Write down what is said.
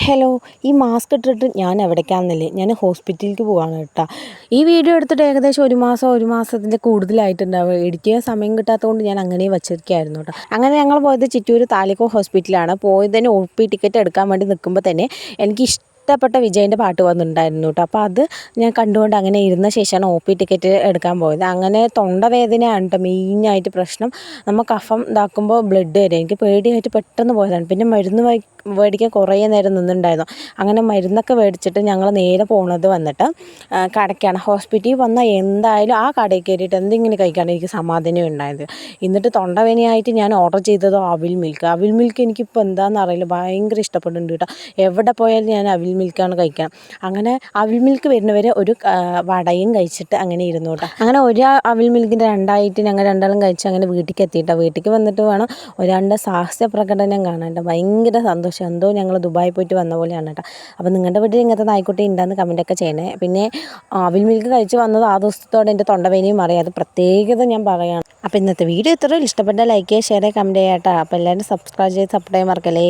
Hello, ഈ mask ഇട്ടിട്ട് ഞാൻ എവിടേക്കാണെന്നില്ലേ, ഞാൻ ഹോസ്പിറ്റലിലേക്ക് പോവാണ് കേട്ടോ. ഈ വീഡിയോ എടുത്തിട്ട് ഏകദേശം ഒരു മാസത്തിൻ്റെ കൂടുതലായിട്ടുണ്ടാവും. എഡിറ്റ് ചെയ്യാൻ സമയം കിട്ടാത്തതുകൊണ്ട് ഞാൻ അങ്ങനെ വച്ചിരിക്കുകയായിരുന്നു കേട്ടോ. അങ്ങനെ ഞങ്ങൾ പോയത് ചിറ്റൂർ താലൂക്ക് ഹോസ്പിറ്റലാണ്. പോയതിന് OP ടിക്കറ്റ് എടുക്കാൻ വേണ്ടി നിൽക്കുമ്പോൾ തന്നെ എനിക്ക് ഇഷ്ടപ്പെട്ട വിജയൻ്റെ പാട്ട് വന്നിട്ടുണ്ടായിരുന്നു കേട്ടോ. അപ്പോൾ അത് ഞാൻ കണ്ടുകൊണ്ട് അങ്ങനെ ഇരുന്ന ശേഷമാണ് OP ടിക്കറ്റ് എടുക്കാൻ പോയത്. അങ്ങനെ തൊണ്ടവേദനയാണ് കേട്ടോ മെയിനായിട്ട് പ്രശ്നം. നമ്മൾ കഫം ഇതാക്കുമ്പോൾ ബ്ലഡ് വരും. എനിക്ക് പേടിയായിട്ട് പെട്ടെന്ന് പോയതാണ്. പിന്നെ മരുന്ന് മേടിക്കാൻ കുറേ നേരം നിന്നിട്ടുണ്ടായിരുന്നു. അങ്ങനെ മരുന്നൊക്കെ മേടിച്ചിട്ട് ഞങ്ങൾ നേരെ പോകുന്നത് വന്നിട്ട് കടയ്ക്കാണ്. ഹോസ്പിറ്റലിൽ വന്നാൽ എന്തായാലും ആ കടയിൽ കയറിയിട്ട് എന്തെങ്കിലും കഴിക്കാൻ എനിക്ക് സമാധാനം ഉണ്ടായത്. എന്നിട്ട് തൊണ്ടവേദനയായിട്ട് ഞാൻ ഓർഡർ ചെയ്തതോ അവിൽ മിൽക്ക് എനിക്കിപ്പോൾ എന്താണെന്ന് അറിയില്ല, ഭയങ്കര ഇഷ്ടപ്പെടുന്നുണ്ട് കേട്ടോ. എവിടെ പോയാലും ഞാൻ അവിൽ മിൽക്കാണ് കഴിക്കാം. അങ്ങനെ അവിൽ മിൽക്ക് വരുന്നവരെ ഒരു വടയും കഴിച്ചിട്ട് അങ്ങനെ ഇരുന്നു കേട്ടോ. അങ്ങനെ ഒരു അവിൽ മിൽക്കിൻ്റെ രണ്ടായിട്ട് ഞങ്ങൾ രണ്ടാളും കഴിച്ച് അങ്ങനെ വീട്ടിലേക്ക് എത്തിയിട്ടോ. വീട്ടിലേക്ക് വന്നിട്ട് വേണം ഒരാളുടെ സാഹസ്യ പ്രകടനം കാണാൻ. ഭയങ്കര സന്തോഷം. എന്തോ ഞങ്ങൾ ദുബായി പോയിട്ട് വന്ന പോലെയാണ് കേട്ടോ. അപ്പോൾ നിങ്ങളുടെ വീട്ടിൽ ഇങ്ങനത്തെ നായ്ക്കുട്ടി ഉണ്ടാകുന്ന കമൻറ്റൊക്കെ ചെയ്യണേ. പിന്നെ അവിൽ മിൽക്ക് കഴിച്ച് വന്നത് ആ ദിവസത്തോടെ എൻ്റെ തൊണ്ടവേദനയും മാറി. അത് പ്രത്യേകത ഞാൻ പറയുകയാണ്. അപ്പോൾ ഇന്നത്തെ വീഡിയോ ഇത്രയും ഇഷ്ടപ്പെട്ട ലൈക്ക് ചെയ്യുക, ഷെയർ ചെയ്യുക, കമൻറ്റ് ചെയ്യുക കേട്ടോ. അപ്പോൾ എല്ലാവരും സബ്സ്ക്രൈബ് ചെയ്ത് സപ്പോർട്ട് ചെയ്യാൻ മറക്കല്ലേ.